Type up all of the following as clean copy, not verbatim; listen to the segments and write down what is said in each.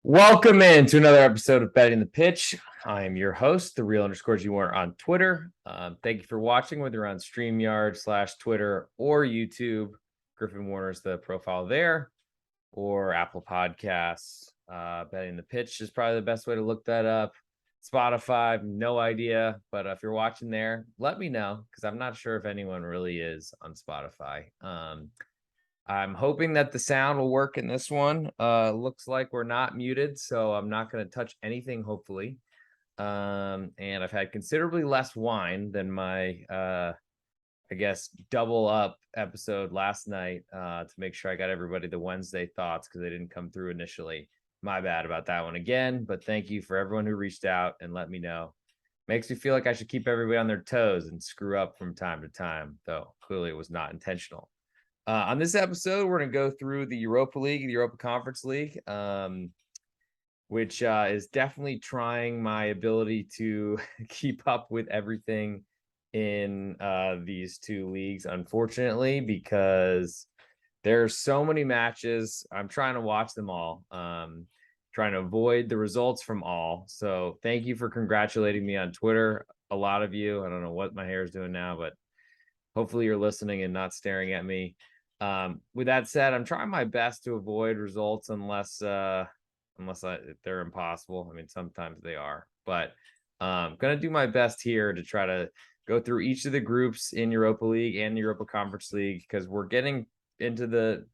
Welcome in to another episode of Betting the Pitch. I am your host, the real underscore G Warner on Twitter. Thank you for watching, whether you're on StreamYard / Twitter or YouTube. Griffin Warner's the profile there, or Apple Podcasts. Betting the Pitch is probably the best way to look that up. Spotify, no idea, but if you're watching there, let me know because I'm not sure if anyone really is on Spotify. I'm hoping that the sound will work in this one. Looks like we're not muted, so I'm not going to touch anything, hopefully. And I've had considerably less wine than my, I guess, double up episode last night to make sure I got everybody the Wednesday thoughts because they didn't come through initially. My bad about that one again, but thank you for everyone who reached out and let me know. Makes me feel like I should keep everybody on their toes and screw up from time to time, though clearly it was not intentional. On this episode, we're going to go through the Europa League, the Europa Conference League, which is definitely trying my ability to keep up with everything in these two leagues, unfortunately, because there's so many matches. I'm trying to watch them all, trying to avoid the results from all. So thank you for congratulating me on Twitter. A lot of you. I don't know what my hair is doing now, but hopefully you're listening and not staring at me. With that said, I'm trying my best to avoid results unless they're impossible. I mean, sometimes they are, but I'm gonna do my best here to try to go through each of the groups in Europa League and Europa Conference League because we're getting into the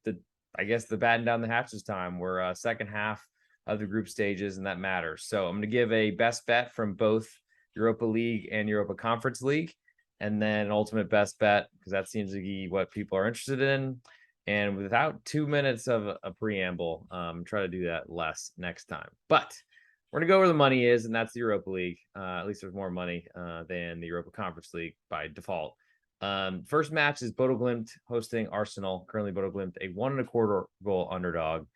I guess the batten down the hatches time. We're second half of the group stages, and that matters. So I'm gonna give a best bet from both Europa League and Europa Conference League, and then an ultimate best bet because that seems to be what people are interested in. And without 2 minutes of a preamble, try to do that less next time. But we're gonna go where the money is, and that's the Europa League. At least there's more money than the Europa Conference League by default. First match is Bodo Glimt hosting Arsenal. Currently, Bodo Glimt a 1.25 goal underdog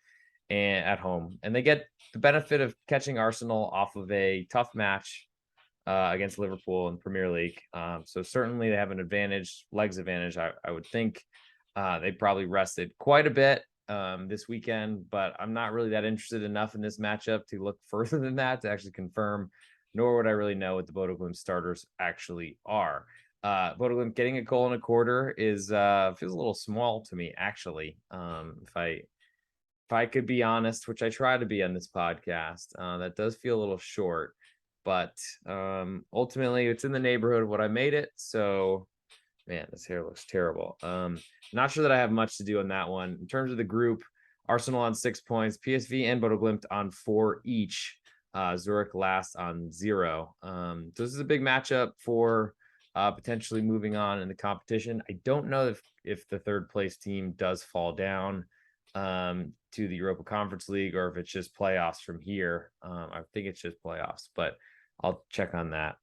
and at home, and they get the benefit of catching Arsenal off of a tough match against Liverpool in Premier League. So certainly they have an advantage, legs advantage. I would think they probably rested quite a bit this weekend, but I'm not really that interested enough in this matchup to look further than that to actually confirm, nor would I really know what the Bodo Glimt starters actually are. Bodo Glimt getting a goal and a quarter is feels a little small to me, actually. If I could be honest, which I try to be on this podcast, that does feel a little short. But ultimately, it's in the neighborhood of what I made it. So, man, this hair looks terrible. Not sure that I have much to do on that one. In terms of the group, Arsenal on 6 points, PSV and Bodo Glimt on 4 each. Zurich last on 0. So this is a big matchup for potentially moving on in the competition. I don't know if the third place team does fall down to the Europa Conference League or if it's just playoffs from here. I think it's just playoffs, but I'll check on that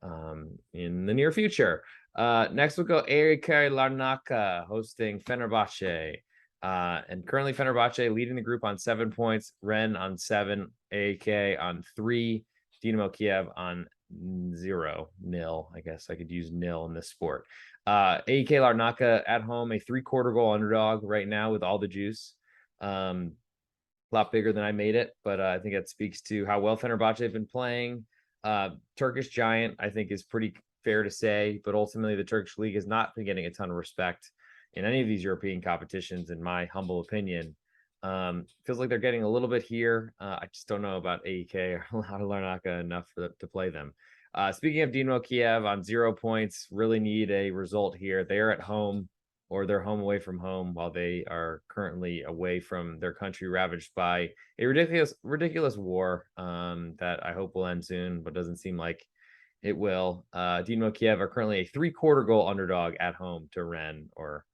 in the near future. Next we'll go AEK Larnaca hosting Fenerbahce. And currently Fenerbahce leading the group on 7 points, Ren on 7, AEK on 3, Dynamo Kiev on 0, nil. I guess I could use nil in this sport. AEK Larnaca at home, a 3/4 goal underdog right now with all the juice. A lot bigger than I made it, but I think that speaks to how well Fenerbahce have been playing. Turkish giant, I think, is pretty fair to say, but ultimately the Turkish league has not been getting a ton of respect in any of these European competitions, in my humble opinion. Feels like they're getting a little bit here. I just don't know about AEK or Larnaca enough to play them. Speaking of Dynamo Kiev on 0 points, really need a result here. They are at home, or they're home away from home, while they are currently away from their country, ravaged by a ridiculous war that I hope will end soon, but doesn't seem like it will. Dynamo Kiev are currently a 3/4 goal underdog at home to Rennes, or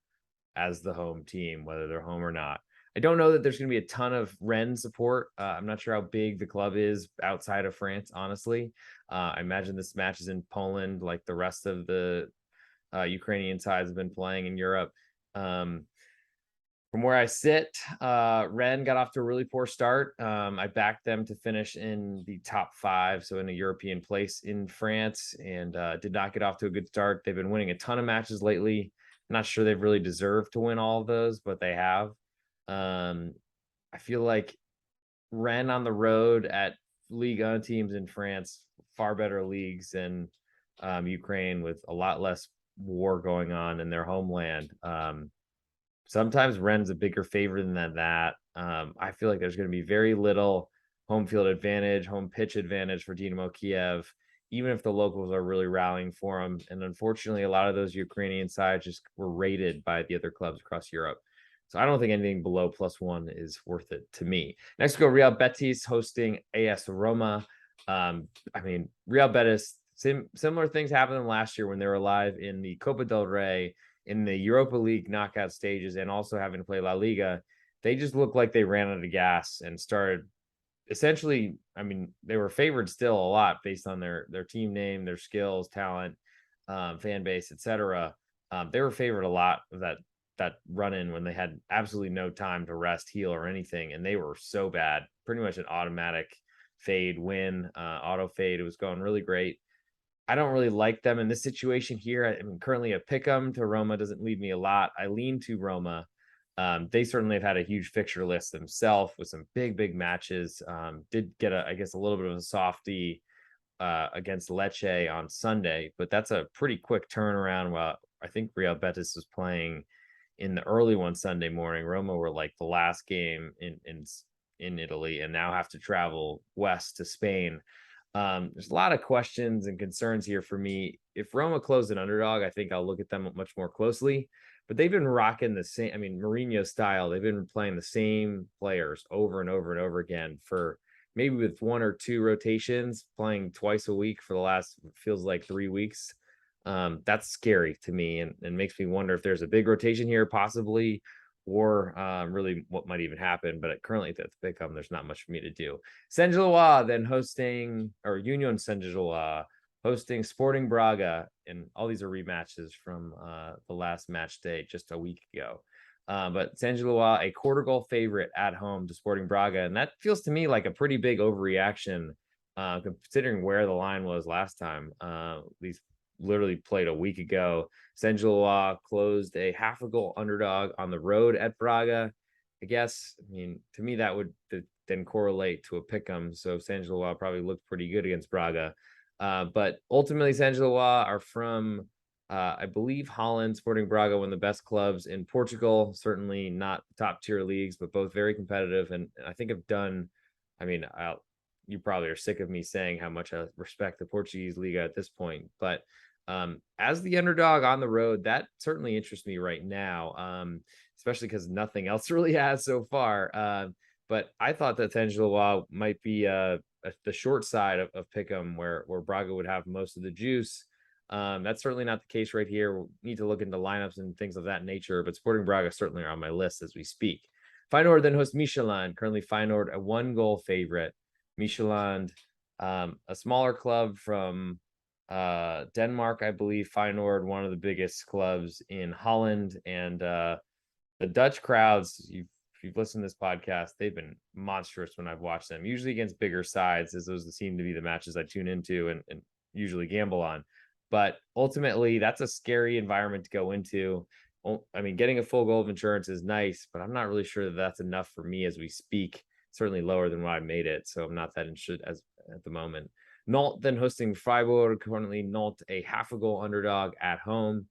as the home team, whether they're home or not. I don't know that there's going to be a ton of Rennes support. I'm not sure how big the club is outside of France, honestly. I imagine this match is in Poland, like the rest of the Ukrainian sides have been playing in Europe. From where I sit, Rennes got off to a really poor start. I backed them to finish in the top 5, so in a European place in France, and did not get off to a good start. They've been winning a ton of matches lately. I'm not sure they've really deserved to win all of those, but they have. I feel like Rennes on the road at Ligue 1 teams in France, far better leagues than Ukraine, with a lot less war going on in their homeland. Sometimes Rennes a bigger favorite than that. I feel like there's going to be very little home field advantage, home pitch advantage for Dynamo Kiev, even if the locals are really rallying for them. And unfortunately, a lot of those Ukrainian sides just were rated by the other clubs across Europe. So I don't think anything below +1 is worth it to me. Next, we go Real Betis hosting AS Roma. Real Betis, similar things happened last year when they were alive in the Copa del Rey, in the Europa League knockout stages, and also having to play La Liga. They just looked like they ran out of gas and started essentially. They were favored still a lot based on their team name, their skills, talent, fan base, etc. They were favored a lot of that run in when they had absolutely no time to rest, heal, or anything, and they were so bad. Pretty much an automatic fade win, auto fade. It was going really great. I don't really like them in this situation here. I'm currently a pick 'em to Roma. Doesn't leave me a lot. I lean to Roma. They certainly have had a huge fixture list themselves with some big matches. Did get a little bit of a softie against Lecce on Sunday, but that's a pretty quick turnaround. While I think Real Betis was playing in the early one Sunday morning, Roma were like the last game in Italy, and now have to travel west to Spain. There's a lot of questions and concerns here for me. If Roma closed an underdog, I think I'll look at them much more closely. But they've been rocking the same, Mourinho style. They've been playing the same players over and over and over again for maybe with one or two rotations, playing twice a week for the last, feels like 3 weeks. That's scary to me, and makes me wonder if there's a big rotation here, possibly, or really what might even happen. But currently, at the pick 'em, there's not much for me to do. Saint-Gilloise then hosting, or Union Saint-Gilloise hosting Sporting Braga, and all these are rematches from the last match day just a week ago. But Saint-Gilloise, a quarter goal favorite at home to Sporting Braga, and that feels to me like a pretty big overreaction, considering where the line was last time. These literally played a week ago. Saint-Gilloise closed a half a goal underdog on the road at Braga. I guess, to me, that would then correlate to a pick 'em. So Saint-Gilloise probably looked pretty good against Braga. But ultimately, Saint-Gilloise are from, I believe, Holland. Sporting Braga, one of the best clubs in Portugal. Certainly not top tier leagues, but both very competitive. And I think have done, you probably are sick of me saying how much I respect the Portuguese Liga at this point. But as the underdog on the road, that certainly interests me right now, especially because nothing else really has so far. But I thought that Saint-Gilloise might be the short side of Pick'em, where Braga would have most of the juice. That's certainly not the case right here. We need to look into lineups and things of that nature, but Sporting Braga certainly are on my list as we speak. Feyenoord then hosts Michelin. Currently, Feyenoord a 1-goal favorite. Michelin, a smaller club from Denmark, I believe. Feyenoord, one of the biggest clubs in Holland, and the Dutch crowds. If you've listened to this podcast, they've been monstrous when I've watched them, usually against bigger sides, as those seem to be the matches I tune into and usually gamble on. But ultimately, that's a scary environment to go into. Getting a full goal of insurance is nice, but I'm not really sure that that's enough for me as we speak. Certainly lower than what I made it, so I'm not that interested as at the moment. Nantes then hosting Freiburg. Currently, Nantes a half a goal underdog at home.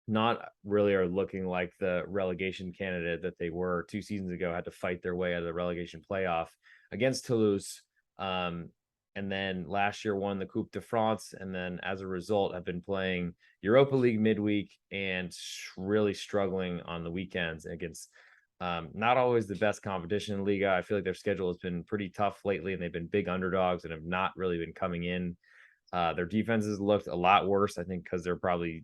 Not really are looking like the relegation candidate that they were 2 seasons ago. Had to fight their way out of the relegation playoff against Toulouse. And then last year won the Coupe de France, and then as a result have been playing Europa League midweek and really struggling on the weekends against not always the best competition in Liga. I feel like their schedule has been pretty tough lately, and they've been big underdogs and have not really been coming in. Their defenses looked a lot worse, I think, because they're probably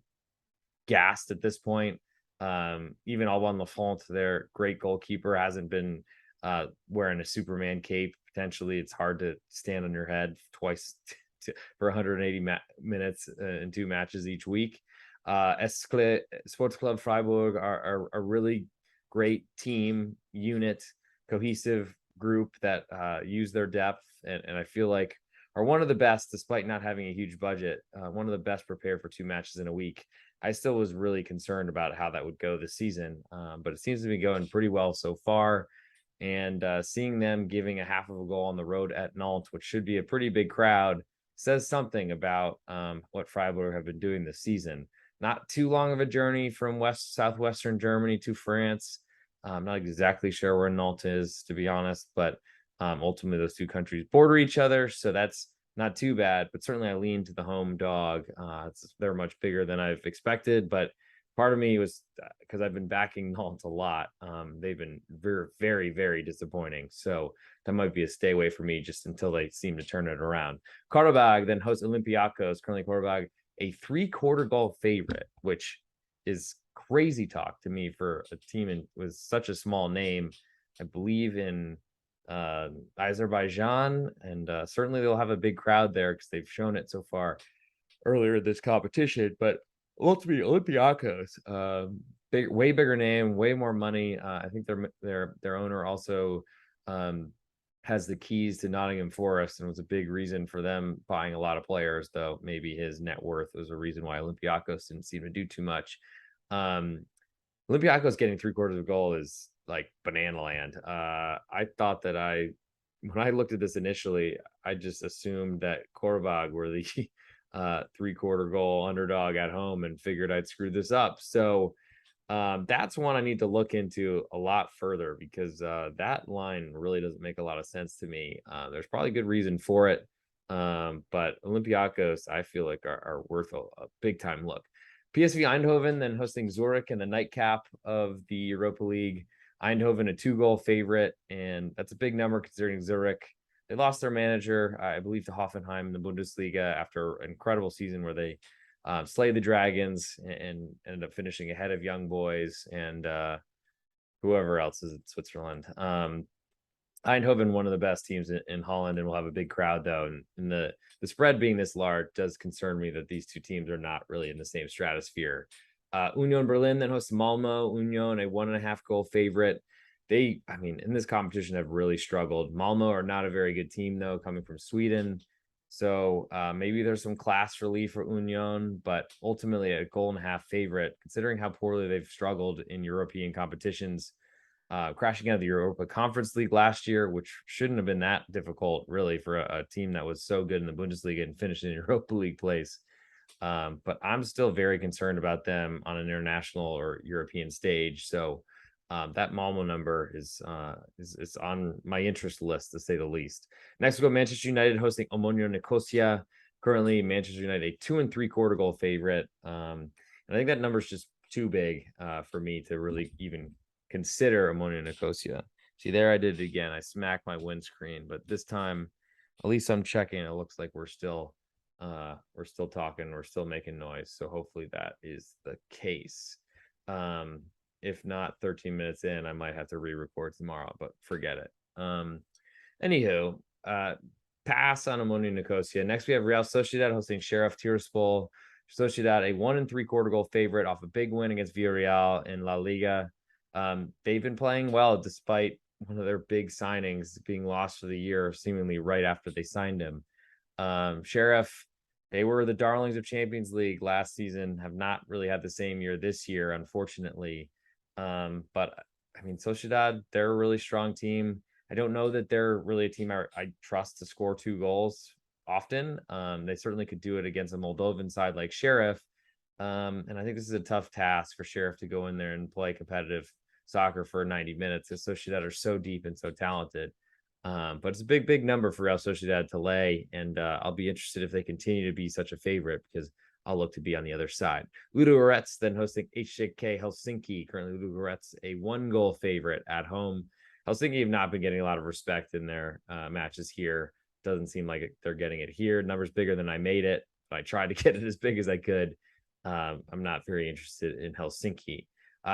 gassed at this point. Even Alban Lafont, their great goalkeeper, hasn't been wearing a Superman cape. Potentially, it's hard to stand on your head twice for 180 minutes in 2 matches each week. Sports Club Freiburg are a really great team, unit, cohesive group that use their depth, and I feel like are one of the best, despite not having a huge budget. One of the best prepared for 2 matches in a week. I still was really concerned about how that would go this season, but it seems to be going pretty well so far. And seeing them giving a half of a goal on the road at Nantes, which should be a pretty big crowd, says something about what Freiburg have been doing this season. Not too long of a journey from southwestern Germany to France. I'm not exactly sure where Nantes is, to be honest, but ultimately those two countries border each other, so that's not too bad. But certainly I lean to the home dog. They're much bigger than I've expected, but part of me was because I've been backing Nantes a lot. They've been very, very, very disappointing. So that might be a stay away for me just until they seem to turn it around. Qarabag then hosts Olympiacos. Currently, Qarabag a 3/4 goal favorite, which is crazy talk to me for a team with such a small name. I believe in Azerbaijan, and certainly they'll have a big crowd there because they've shown it so far earlier this competition. But ultimately, Olympiacos, way bigger name, way more money. I think their owner also has the keys to Nottingham Forest, and was a big reason for them buying a lot of players. Though maybe his net worth was a reason why Olympiacos didn't seem to do too much. Olympiacos getting 3/4 of a goal is like banana land. I thought that when I looked at this initially, I just assumed that Qarabag were the 3/4 goal underdog at home and figured I'd screw this up. So that's one I need to look into a lot further because that line really doesn't make a lot of sense to me. There's probably good reason for it. But Olympiacos, I feel like are worth a big time look. PSV Eindhoven then hosting Zurich in the nightcap of the Europa League. Eindhoven a 2-goal favorite, and that's a big number considering Zurich. They lost their manager, I believe, to Hoffenheim in the Bundesliga after an incredible season where they slayed the Dragons and ended up finishing ahead of Young Boys and whoever else is in Switzerland. Eindhoven, one of the best teams in Holland, and will have a big crowd though. And the spread being this large does concern me that these two teams are not really in the same stratosphere. Union Berlin then hosts Malmo. Union, a 1.5-goal favorite. They, I mean, in this competition have really struggled. Malmo are not a very good team though, coming from Sweden. So maybe there's some class relief for Union, but ultimately a 1.5-goal favorite, considering how poorly they've struggled in European competitions. Crashing out of the Europa Conference League last year, which shouldn't have been that difficult, really, for a team that was so good in the Bundesliga and finished in Europa League place. But I'm still very concerned about them on an international or European stage. So that Malmo number is on my interest list, to say the least. Next, we go Manchester United hosting Omonia Nicosia. Currently, Manchester United a 2.75 goal favorite. And I think that number is just too big for me to really even consider Omonia Nicosia. See, there I did it again. I smacked my windscreen, but this time, at least I'm checking. It looks like we're still talking, we're still making noise. So hopefully that is the case. If not, 13 minutes in, I might have to re-record tomorrow, but forget it. Anywho, pass on Omonia Nicosia. Next, we have Real Sociedad hosting Sheriff Tiraspol. Sociedad, a 1.75 goal favorite off a big win against Villarreal in La Liga. They've been playing well despite one of their big signings being lost for the year, seemingly right after they signed him. Sheriff, they were the darlings of Champions League last season, have not really had the same year this year, unfortunately. But I mean, Sociedad, they're a really strong team. I don't know that they're really a team I trust to score 2 goals often. They certainly could do it against a Moldovan side like Sheriff. And I think this is a tough task for Sheriff to go in there and play competitive soccer for 90 minutes, because Sociedad are so deep and so talented. But it's a big, big number for Real Sociedad to lay, and I'll be interested if they continue to be such a favorite, because I'll look to be on the other side. Ludogorets then hosting HJK Helsinki. Currently, Ludogorets a 1-goal favorite at home. Helsinki have not been getting a lot of respect in their matches here. Doesn't seem like they're getting it here. Numbers bigger than I made it, but I tried to get it as big as I could. I'm not very interested in Helsinki.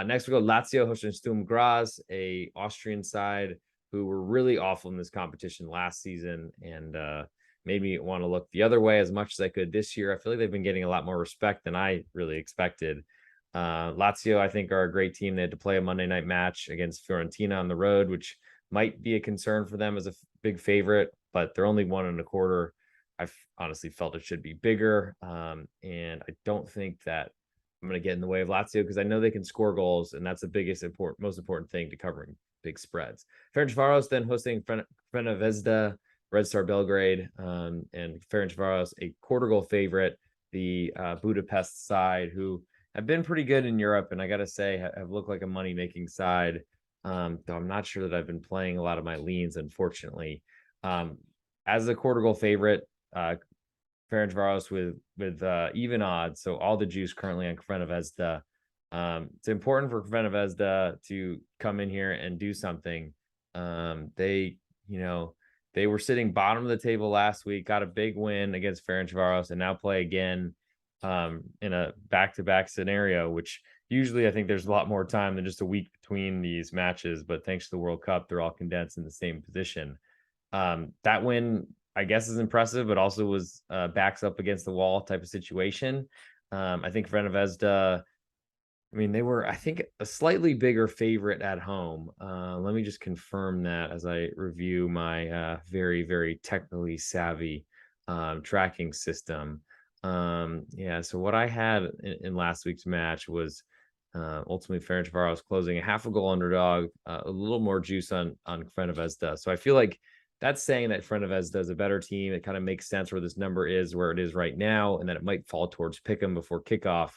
Next, we go Lazio hosting Sturm Graz, a Austrian side who were really awful in this competition last season, and made me want to look the other way as much as I could this year. I feel like they've been getting a lot more respect than I really expected. Lazio, I think, are a great team. They had to play a Monday night match against Fiorentina on the road, which might be a concern for them as a big favorite, but they're only 1.25. I've honestly felt it should be bigger. And I don't think that I'm going to get in the way of Lazio, because I know they can score goals, and that's the most important thing to covering big spreads. Ferencvaros then hosting Crvena Zvezda, Red Star Belgrade, and Ferencvaros a quarter goal favorite. The Budapest side, who have been pretty good in Europe, and I got to say have looked like a money-making side. Though I'm not sure that I've been playing a lot of my leans, unfortunately. As a quarter goal favorite, Ferencvaros with even odds, so all the juice currently on Crvena Zvezda. It's important for Crvena Zvezda to come in here and do something. They were sitting bottom of the table last week, got a big win against Ferencvaros, and now play again in a back-to-back scenario, which usually I think there's a lot more time than just a week between these matches, but thanks to the World Cup, they're all condensed in the same position. That win, I guess, is impressive, but also was backs up against the wall type of situation. I think Crvena Zvezda, they were, I think, a slightly bigger favorite at home. Let me just confirm that as I review my very, very technically savvy tracking system. So what I had in last week's match was ultimately Ferencvaros closing a half a goal underdog, a little more juice on Crvena Zvezda. So I feel like that's saying that Crvena Zvezda is a better team. It kind of makes sense where this number is where it is right now, and that it might fall towards pick'em before kickoff.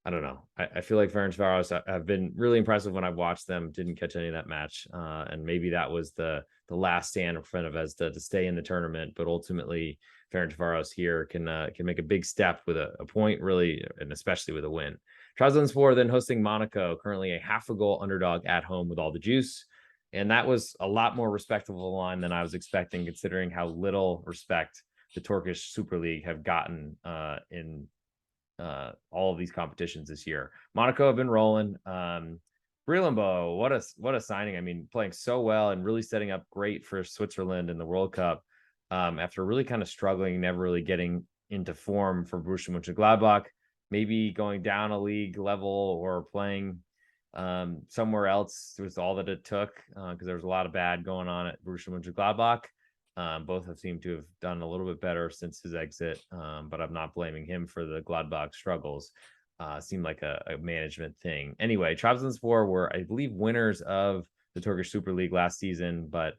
I don't know. I feel like Ferencvaros have been really impressive when I've watched them. Didn't catch any of that match, and maybe that was the last stand of Crvena Zvezda to stay in the tournament. But ultimately, Ferencvaros here can make a big step with a point, really, and especially with a win. Trabzonspor then hosting Monaco, currently a half a goal underdog at home with all the juice, and that was a lot more respectable line than I was expecting, considering how little respect the Turkish Super League have gotten in all of these competitions this year. Monaco have been rolling. Breelambo, what a signing. Playing so well and really setting up great for Switzerland in the World Cup after really kind of struggling, never really getting into form for Borussia Mönchengladbach, maybe going down a league level or playing somewhere else was all that it took because there was a lot of bad going on at Borussia Mönchengladbach. Both have seemed to have done a little bit better since his exit, but I'm not blaming him for the Gladbach struggles. Seemed like a management thing. Anyway, Trabzonspor were, I believe, winners of the Turkish Super League last season, but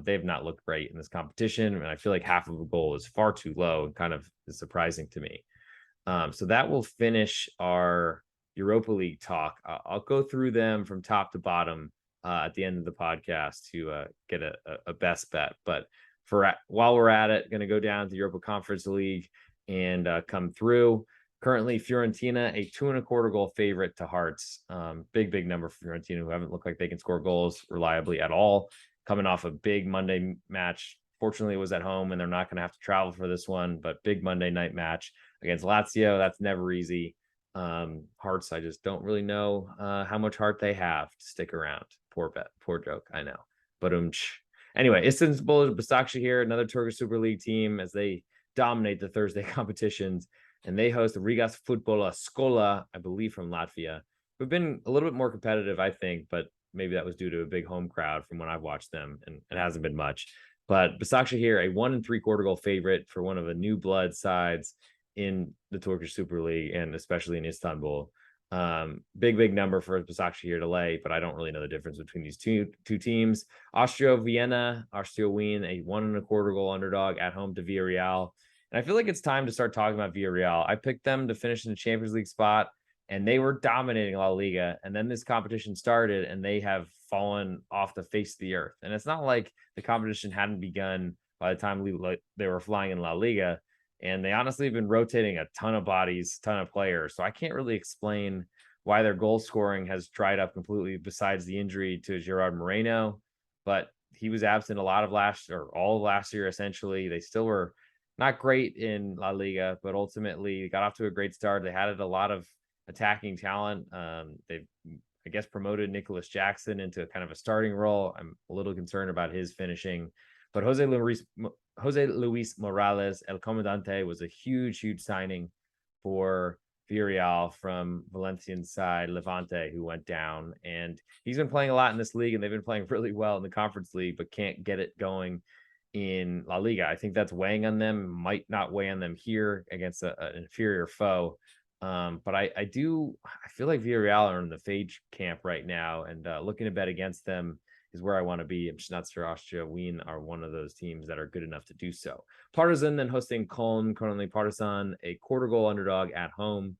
they have not looked great in this competition. And I feel like half of a goal is far too low and kind of is surprising to me. So that will finish our Europa League talk. I'll go through them from top to bottom at the end of the podcast to get a best bet. But while we're at it, going to go down to the Europa Conference League and come through. Currently, Fiorentina, a 2.25 goal favorite to Hearts. Big number for Fiorentina, who haven't looked like they can score goals reliably at all. Coming off a big Monday match. Fortunately, it was at home, and they're not going to have to travel for this one. But big Monday night match against Lazio, that's never easy. Hearts, I just don't really know how much heart they have to stick around. Poor joke, I know. But anyway, Istanbul Başakşehir, another Turkish Super League team, as they dominate the Thursday competitions, and they host the Rigas Futbola Skola, I believe, from Latvia, who've been a little bit more competitive, I think, but maybe that was due to a big home crowd from when I've watched them, and it hasn't been much. But Başakşehir, a 1.75 goal favorite for one of the new blood sides in the Turkish Super League, and especially in Istanbul. Big number for Başakşehir to lay, but I don't really know the difference between these two teams. Austria Wien, a 1.25 goal underdog at home to Villarreal. And I feel like it's time to start talking about Villarreal. I picked them to finish in the Champions League spot, and they were dominating La Liga. And then this competition started, and they have fallen off the face of the earth. And it's not like the competition hadn't begun by the time they were flying in La Liga. And they honestly have been rotating a ton of bodies, ton of players. So I can't really explain why their goal scoring has dried up completely, besides the injury to Gerard Moreno. But he was absent all of last year, essentially. They still were not great in La Liga, but ultimately got off to a great start. They had a lot of attacking talent. They've, I guess, promoted Nicholas Jackson into kind of a starting role. I'm a little concerned about his finishing. But Jose Luis Morales, El Comandante, was a huge signing for Villarreal from Valencian side Levante, who went down. And he's been playing a lot in this league, and they've been playing really well in the Conference League, but can't get it going in La Liga. I think that's weighing on them, might not weigh on them here against an inferior foe. But I feel like Villarreal are in the fade camp right now, and looking to bet against them is where I want to be. I'm just not sure Austria Wien are one of those teams that are good enough to do so. Partizan then hosting Köln, currently Partizan, a quarter goal underdog at home.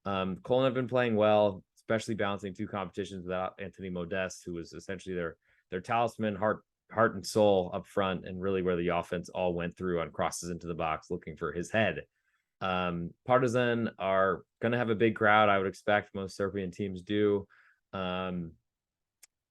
Köln have been playing well, especially balancing two competitions without Anthony Modeste, who was essentially their talisman, heart and soul up front, and really where the offense all went through on crosses into the box looking for his head. Partizan are going to have a big crowd, I would expect. Most Serbian teams do.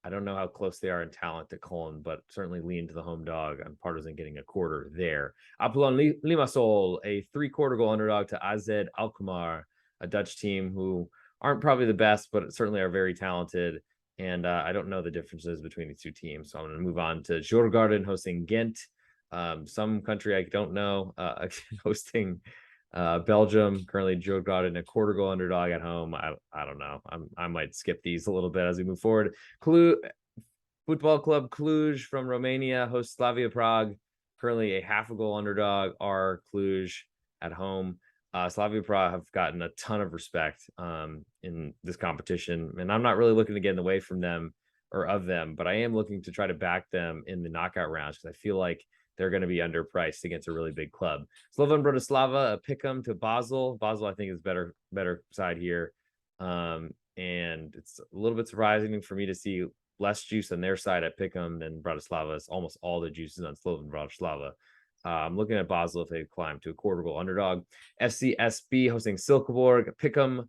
I don't know how close they are in talent to Köln, but certainly lean to the home dog on Partizan getting a quarter there. Apollon Limassol, a 3/4 goal underdog to AZ Alkmaar, a Dutch team who aren't probably the best, but certainly are very talented. And I don't know the differences between these two teams. So I'm going to move on to Djurgården hosting Ghent, some country I don't know, hosting Belgium. Currently Djurgården a quarter goal underdog at home. I don't know. I might skip these a little bit as we move forward. Football Club Cluj from Romania hosts Slavia Prague. Currently a half a goal underdog are Cluj at home. Slavia Prague have gotten a ton of respect in this competition, and I'm not really looking to get in the way from them or of them, but I am looking to try to back them in the knockout rounds because I feel like they're going to be underpriced against a really big club. Slovan Bratislava, a pick'em to Basel. Basel, I think, is better side here. And it's a little bit surprising for me to see less juice on their side at pick'em than Bratislava. It's almost all the juices on Slovan Bratislava. I'm looking at Basel if they climb to a quarter goal underdog. FCSB hosting Silkeborg, pick'em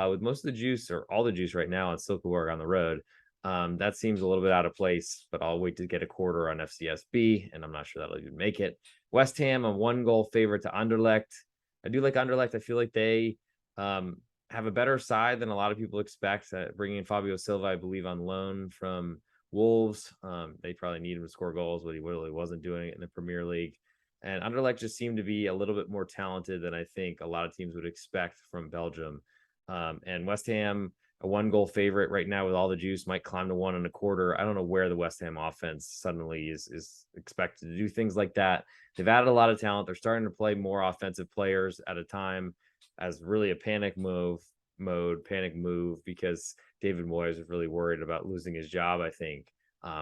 with most of the juice or all the juice right now on Silkeborg on the road. That seems a little bit out of place, but I'll wait to get a quarter on FCSB, and I'm not sure that'll even make it. West Ham, a 1-goal favorite to Anderlecht. I do like Anderlecht. I feel like they have a better side than a lot of people expect. Bringing in Fabio Silva, I believe, on loan from Wolves. They probably need him to score goals, but he really wasn't doing it in the Premier League. And Anderlecht just seemed to be a little bit more talented than I think a lot of teams would expect from Belgium. And West Ham, a 1-goal favorite right now with all the juice, might climb to 1.25. I don't know where the West Ham offense suddenly is expected to do things like that. They've added a lot of talent. They're starting to play more offensive players at a time as really a panic move because David Moyes was really worried about losing his job, I think,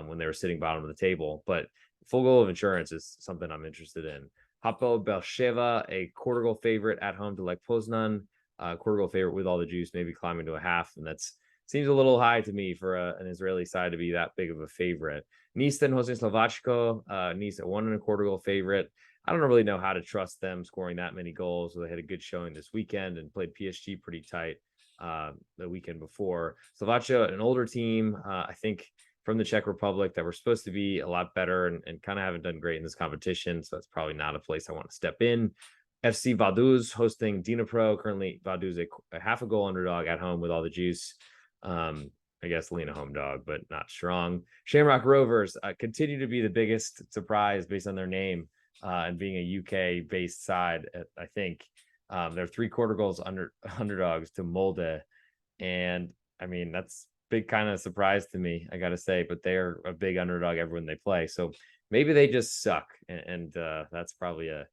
when they were sitting bottom of the table. But full goal of insurance is something I'm interested in. Hapoel Beersheva, a quarter goal favorite at home to Lech Poznan. Quarter goal favorite with all the juice, maybe climbing to a half, and that's seems a little high to me for an Israeli side to be that big of a favorite. Nice then hosting Slovácko. Nice a 1.25 goal favorite. I don't really know how to trust them scoring that many goals. So they had a good showing this weekend and played PSG pretty tight the weekend before. Slovakia, an older team, I think from the Czech Republic that were supposed to be a lot better and kind of haven't done great in this competition. So that's probably not a place I want to step in. FC Vaduz hosting Dnipro. Currently, Vaduz a half a goal underdog at home with all the juice. I guess lean a home dog, but not strong. Shamrock Rovers continue to be the biggest surprise based on their name and being a UK-based side. I think they're 3/4 goals underdogs to Molde, and I mean that's big kind of surprise to me, I got to say. But they're a big underdog everyone they play, so maybe they just suck, and that's probably a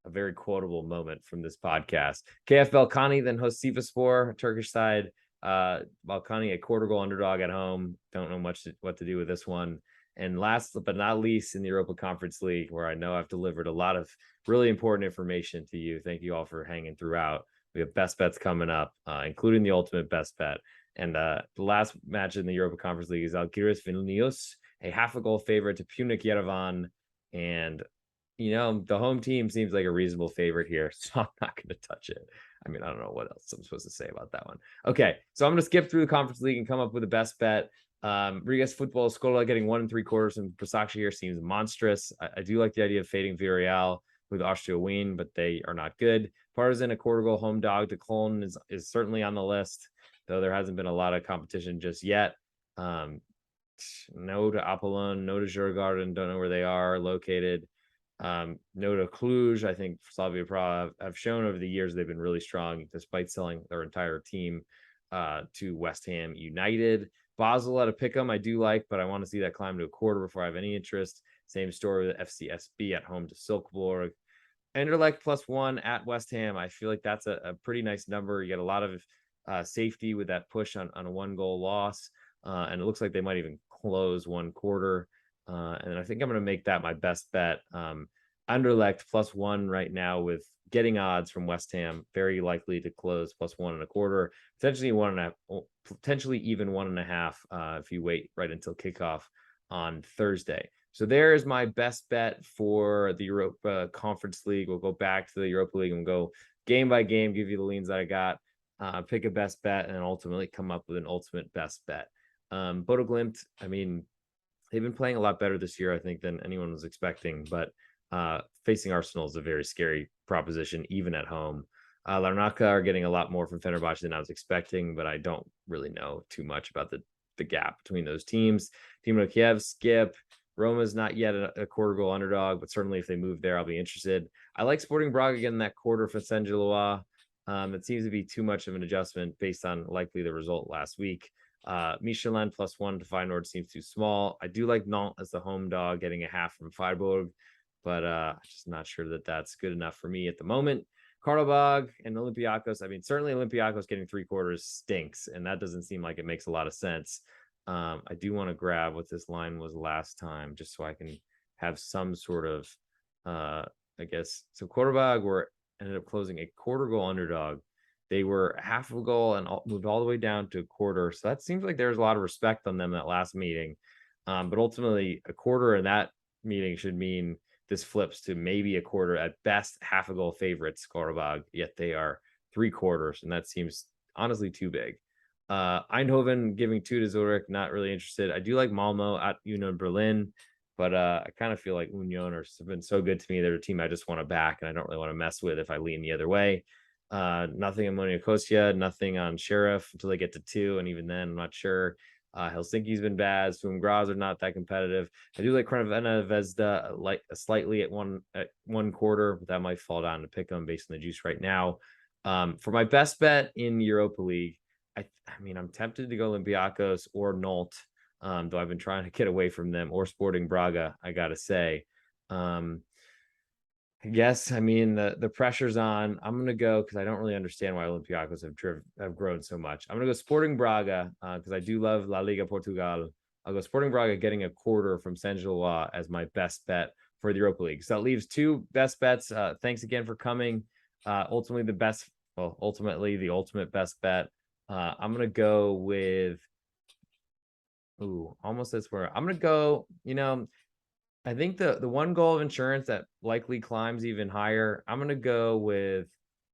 very quotable moment from this podcast. KF Balkani then hosts Sivasspor, Turkish side. Balkani a quarter goal underdog at home. Don't know what to do with this one. And last but not least, in the Europa Conference League, where I know I've delivered a lot of really important information to you. Thank you all for hanging throughout. We have best bets coming up, including the ultimate best bet. And the last match in the Europa Conference League is Algiris Vilnius, a half a goal favorite to Punic Yerevan. And the home team seems like a reasonable favorite here, so I'm not going to touch it. I mean, I don't know what else I'm supposed to say about that one. Okay, so I'm going to skip through the Conference League and come up with the best bet. Rigas Football Scola getting 1 3/4 and Prasaksha here seems monstrous. I do like the idea of fading Villarreal with Austria Wien, but they are not good. Partizan, a quarter goal home dog to Köln is certainly on the list, though there hasn't been a lot of competition just yet. No to Apollon, no to Djurgården, don't know where they are located. No to Cluj. I think Slavia Prague have shown over the years they've been really strong despite selling their entire team to West Ham United. Basel at a pick'em I do like, but I want to see that climb to a quarter before I have any interest. Same story with FCSB at home to Silkeborg. Anderlecht +1 at West Ham. I feel like that's a pretty nice number. You get a lot of safety with that push on a 1-goal loss. And it looks like they might even close one quarter. And I think I'm going to make that my best bet. Anderlecht +1 right now with getting odds from West Ham, very likely to close +1.25, potentially 1.5, potentially even 1.5 if you wait right until kickoff on Thursday. So there is my best bet for the Europa Conference League. We'll go back to the Europa League and go game by game, give you the leans that I got, pick a best bet, and ultimately come up with an ultimate best bet. Bodo Glimt, I mean, they've been playing a lot better this year, I think, than anyone was expecting. But facing Arsenal is a very scary proposition, even at home. Larnaca are getting a lot more from Fenerbahce than I was expecting, but I don't really know too much about the gap between those teams. Dynamo Kiev, skip. Roma's not yet a quarter goal underdog, but certainly if they move there, I'll be interested. I like Sporting Braga getting that quarter for Saint-Gilloise. It seems to be too much of an adjustment based on likely the result last week. Michelin +1 to Feyenoord seems too small. I do like Nantes as the home dog, getting a half from Freiburg, but I'm just not sure that that's good enough for me at the moment. Karlsruhe and Olympiacos. I mean, certainly Olympiacos getting 3/4 stinks, and that doesn't seem like it makes a lot of sense. I do want to grab what this line was last time, just so I can have some sort of, I guess. So Karlsruhe ended up closing a quarter goal underdog. They were half a goal and moved all the way down to a quarter. So that seems like there's a lot of respect on them that last meeting. But ultimately, a quarter in that meeting should mean this flips to maybe a quarter, at best half a goal favorites, Karlsruhe, yet they are 3/4. And that seems honestly too big. Eindhoven giving 2 to Zurich, not really interested. I do like Malmo at Union Berlin, but I kind of feel like Union have been so good to me. They're a team I just want to back, and I don't really want to mess with if I lean the other way. Nothing on Monacosia, nothing on Sheriff until they get to 2, and even then, I'm not sure. Helsinki's been bad. Sturm Graz are not that competitive. I do like Crvena Zvezda like slightly at 1/4, but that might fall down to pick them based on the juice right now. For my best bet in Europa League, I mean, I'm tempted to go Olympiacos or Nantes, though I've been trying to get away from them, or Sporting Braga, I gotta say. Yes, I mean the pressure's on. I'm gonna go because I don't really understand why Olympiacos have grown so much. I'm gonna go Sporting Braga because I do love La Liga Portugal. I'll go Sporting Braga getting a quarter from Saint-Gilloise as my best bet for the Europa League. So that leaves 2 best bets. Thanks again for coming. Ultimately the ultimate best bet. I'm gonna go with almost this where I'm gonna go, I think the 1 goal of insurance that likely climbs even higher. I'm gonna go with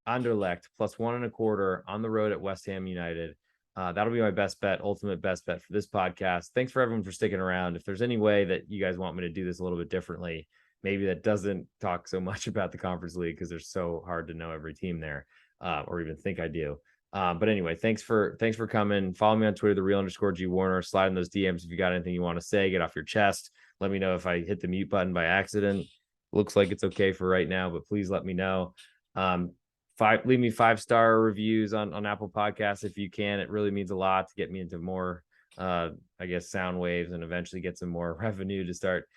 Anderlecht +1.25 on the road at West Ham United. That'll be my best bet, ultimate best bet for this podcast. Thanks for everyone for sticking around. If there's any way that you guys want me to do this a little bit differently, maybe that doesn't talk so much about the Conference League because they're so hard to know every team there, or even think I do. But anyway, thanks for coming. Follow me on Twitter, @the_real_G Warner. Slide in those DMs if you got anything you want to say. Get off your chest. Let me know if I hit the mute button by accident. Looks like it's okay for right now, but please let me know. Leave me 5-star reviews on Apple Podcasts if you can. It really means a lot to get me into more, I guess, sound waves, and eventually get some more revenue to start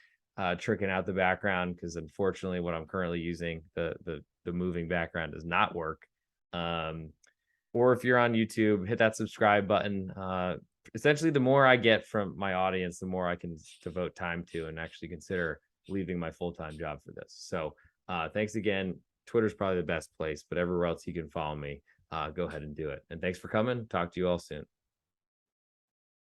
tricking out the background. Because unfortunately, what I'm currently using, the moving background, does not work. Or if you're on YouTube, hit that subscribe button. Essentially, the more I get from my audience, the more I can devote time to and actually consider leaving my full-time job for this. So thanks again. Twitter's probably the best place, but everywhere else you can follow me, go ahead and do it. And thanks for coming. Talk to you all soon.